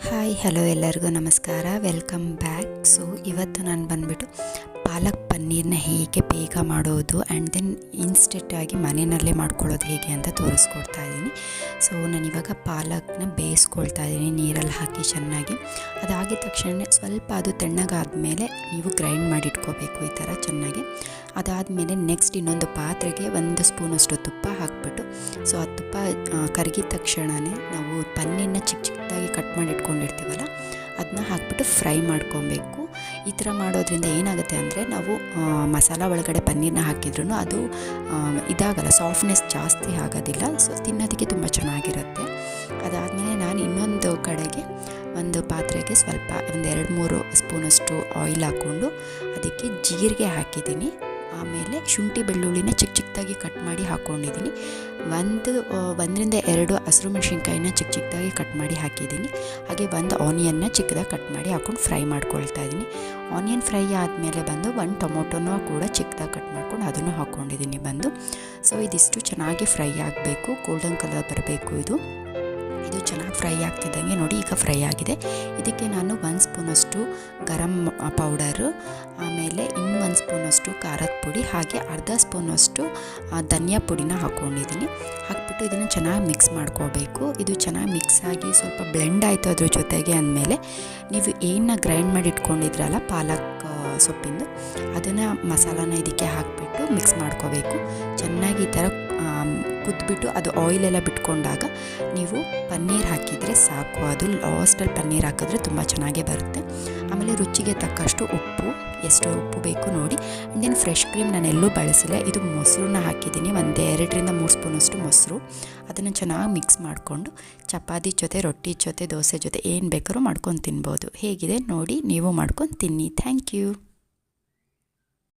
Hi hello ಎಲ್ಲರಿಗೂ ನಮಸ್ಕಾರ, welcome back. So ಇವತ್ತು ನಾನು ಬಂದುಬಿಟ್ಟು ಪಾಲಕ್ ಪನ್ನೀರನ್ನ ಹೇಗೆ ಬೇಗ ಮಾಡೋದು ಆ್ಯಂಡ್ ದೆನ್ ಇನ್ಸ್ಟೆಂಟಾಗಿ ಮನೆಯಲ್ಲೇ ಮಾಡ್ಕೊಳ್ಳೋದು ಹೇಗೆ ಅಂತ ತೋರಿಸ್ಕೊಡ್ತಾ ಇದ್ದೀನಿ. ಸೊ ನಾನಿವಾಗ ಪಾಲಕ್ನ ಬೇಯಿಸ್ಕೊಳ್ತಾ ಇದ್ದೀನಿ ನೀರಲ್ಲಿ ಹಾಕಿ ಚೆನ್ನಾಗಿ. ಅದಾಗಿದ ತಕ್ಷಣ ಸ್ವಲ್ಪ ಅದು ತಣ್ಣಗಾದ್ಮೇಲೆ ನೀವು ಗ್ರೈಂಡ್ ಮಾಡಿಟ್ಕೋಬೇಕು ಈ ಥರ ಚೆನ್ನಾಗಿ. ಅದಾದಮೇಲೆ ನೆಕ್ಸ್ಟ್ ಇನ್ನೊಂದು ಪಾತ್ರೆಗೆ 1 ಸ್ಪೂನಷ್ಟು ತುಪ್ಪ ಹಾಕಿಬಿಟ್ಟು, ಸೊ ಆ ತುಪ್ಪ ಕರಗಿದ ತಕ್ಷಣವೇ ನಾವು ಪನ್ನೀರನ್ನ ಚಿಕ್ಕದಾಗಿ ಕಟ್ ಮಾಡಿ ಇಟ್ಕೊಂಡಿರ್ತೀವಲ್ಲ ಅದನ್ನ ಹಾಕ್ಬಿಟ್ಟು ಫ್ರೈ ಮಾಡ್ಕೊಬೇಕು. ಈ ಥರ ಮಾಡೋದ್ರಿಂದ ಏನಾಗುತ್ತೆ ಅಂದರೆ ನಾವು ಮಸಾಲ ಒಳಗಡೆ ಪನ್ನೀರನ್ನ ಹಾಕಿದ್ರೂ ಅದು ಇದಾಗಲ್ಲ, ಸಾಫ್ಟ್ನೆಸ್ ಜಾಸ್ತಿ ಆಗೋದಿಲ್ಲ. ಸೊ ತಿನ್ನೋದಕ್ಕೆ ತುಂಬ ಚೆನ್ನಾಗಿರುತ್ತೆ. ಅದಾದಮೇಲೆ ನಾನು ಇನ್ನೊಂದು ಕಡೆಗೆ ಒಂದು ಪಾತ್ರೆಗೆ ಸ್ವಲ್ಪ 2-3 ಸ್ಪೂನಷ್ಟು ಆಯಿಲ್ ಹಾಕ್ಕೊಂಡು ಅದಕ್ಕೆ ಜೀರಿಗೆ ಹಾಕಿದ್ದೀನಿ. ಆಮೇಲೆ ಶುಂಠಿ ಬೆಳ್ಳುಳ್ಳಿನ ಚಿಕ್ಕದಾಗಿ ಕಟ್ ಮಾಡಿ ಹಾಕ್ಕೊಂಡಿದ್ದೀನಿ. 1-2 ಹಸಿರು ಮೆಣಸಿನ್ಕಾಯಿನ ಚಿಕ್ಕದಾಗಿ ಕಟ್ ಮಾಡಿ ಹಾಕಿದ್ದೀನಿ. ಹಾಗೆ 1 ಆನಿಯನ್ನ ಚಿಕ್ಕದಾಗಿ ಕಟ್ ಮಾಡಿ ಹಾಕ್ಕೊಂಡು ಫ್ರೈ ಮಾಡ್ಕೊಳ್ತಾ ಇದ್ದೀನಿ. ಆನಿಯನ್ ಫ್ರೈ ಆದಮೇಲೆ 1 ಟೊಮೊಟೊನೂ ಕೂಡ ಚಿಕ್ಕದಾಗಿ ಕಟ್ ಮಾಡ್ಕೊಂಡು ಅದನ್ನು ಹಾಕ್ಕೊಂಡಿದ್ದೀನಿ ಸೊ ಇದಿಷ್ಟು ಚೆನ್ನಾಗಿ ಫ್ರೈ ಆಗಬೇಕು, ಗೋಲ್ಡನ್ ಕಲರ್ ಬರಬೇಕು. ಇದು ಚೆನ್ನಾಗಿ ಫ್ರೈ ಆಗ್ತಿದ್ದಂಗೆ ನೋಡಿ ಈಗ ಫ್ರೈ ಆಗಿದೆ. ಇದಕ್ಕೆ ನಾನು 1 ಸ್ಪೂನಷ್ಟು ಗರಂ ಪೌಡರು, ಆಮೇಲೆ ಇನ್ನೂ 1 ಸ್ಪೂನಷ್ಟು ಖಾರದ ಪುಡಿ, ಹಾಗೆ ಅರ್ಧ ಸ್ಪೂನಷ್ಟು ಧನಿಯಾ ಪುಡಿನ ಹಾಕ್ಕೊಂಡಿದ್ದೀನಿ. ಹಾಕ್ಬಿಟ್ಟು ಇದನ್ನು ಚೆನ್ನಾಗಿ ಮಿಕ್ಸ್ ಮಾಡ್ಕೋಬೇಕು. ಇದು ಚೆನ್ನಾಗಿ ಮಿಕ್ಸ್ ಆಗಿ ಸ್ವಲ್ಪ ಬ್ಲೆಂಡ್ ಆಯಿತು ಅದ್ರ ಜೊತೆಗೆ ಅಂದಮೇಲೆ ನೀವು ಏನು ಗ್ರೈಂಡ್ ಮಾಡಿ ಇಟ್ಕೊಂಡಿದ್ರಲ್ಲ ಪಾಲಕ್ ಸೊಪ್ಪಿಂದು, ಅದನ್ನು ಮಸಾಲಾನ ಇದಕ್ಕೆ ಹಾಕಿಬಿಟ್ಟು ಮಿಕ್ಸ್ ಮಾಡ್ಕೋಬೇಕು. ಚೆನ್ನಾಗಿ ಈ ಥರ ಕುದ್ಬಿಟ್ಟು ಅದು ಆಯಿಲೆಲ್ಲ ಬಿಟ್ಕೊಂಡಾಗ ನೀವು ಪನ್ನೀರ್ ಹಾಕಿದರೆ ಸಾಕು. ಅದು ಲಾಸ್ಟಲ್ಲಿ ಪನ್ನೀರ್ ಹಾಕಿದ್ರೆ ತುಂಬ ಚೆನ್ನಾಗೇ ಬರುತ್ತೆ. ಆಮೇಲೆ ರುಚಿಗೆ ತಕ್ಕಷ್ಟು ಉಪ್ಪು, ಎಷ್ಟು ಉಪ್ಪು ಬೇಕು ನೋಡಿ. ಆ್ಯಂಡ್ ದೆನ್ ಫ್ರೆಶ್ ಕ್ರೀಮ್ ನಾನು ಎಲ್ಲೂ ಬಳಸಿಲ್ಲ, ಇದು ಮೊಸರನ್ನ ಹಾಕಿದ್ದೀನಿ. 2-3 ಸ್ಪೂನಷ್ಟು ಮೊಸರು. ಅದನ್ನು ಚೆನ್ನಾಗಿ ಮಿಕ್ಸ್ ಮಾಡಿಕೊಂಡು ಚಪಾತಿ ಜೊತೆ, ರೊಟ್ಟಿ ಜೊತೆ, ದೋಸೆ ಜೊತೆ ಏನು ಬೇಕಾದ್ರೂ ಮಾಡ್ಕೊಂಡು ತಿನ್ಬೋದು. ಹೇಗಿದೆ ನೋಡಿ, ನೀವು ಮಾಡ್ಕೊಂಡು ತಿನ್ನಿ. Thank you.